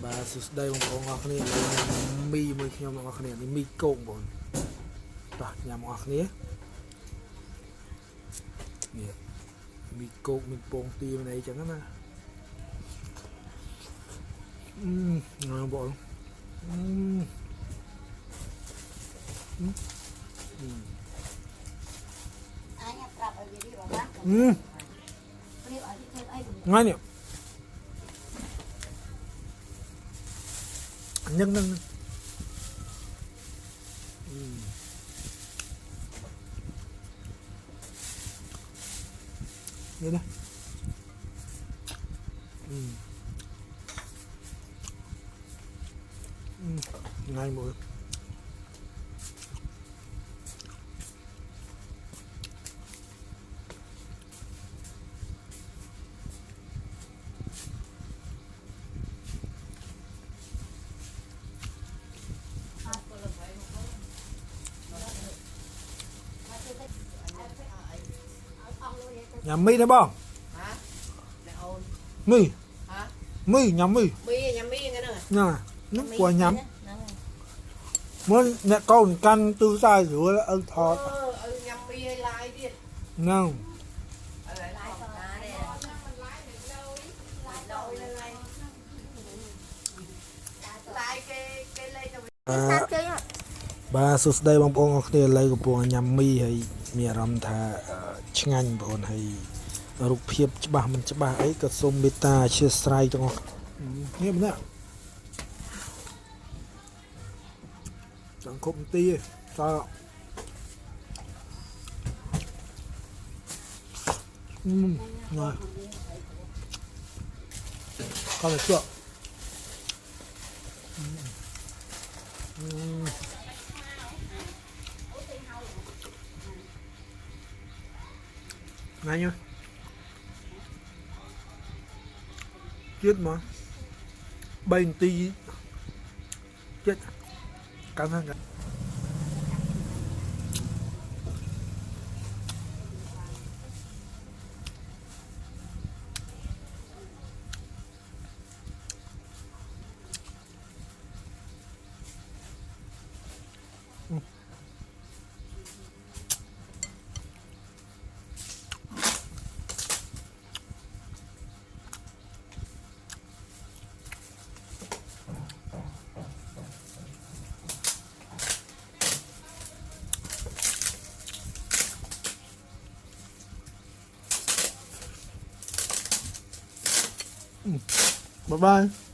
Bà đây một con ngọc này mi mới khi mà ngọc này mi cồn bọn đó nhà ngọc này nè mi cồn mi bông tim này chẳng á ngon bọn ngon nhỉ nhân nhân đây đây ngay mỗi nhà mi đấy bông mi mi nhắm mi nha nước quả nhắm muốn mẹ con căn tư sai rồi ơi thọt nào bà sụt đây bông bông kia lấy của bông nhắm mi hay mẹ làm thà chanh bông hay rục phiệp chả mình chả ấy cái sôm beta chia sài cho nghe mình nè chẳng công ty sao rồi con này chưa ngay nhá chết mà bên tí chết cảm ơn bye bye.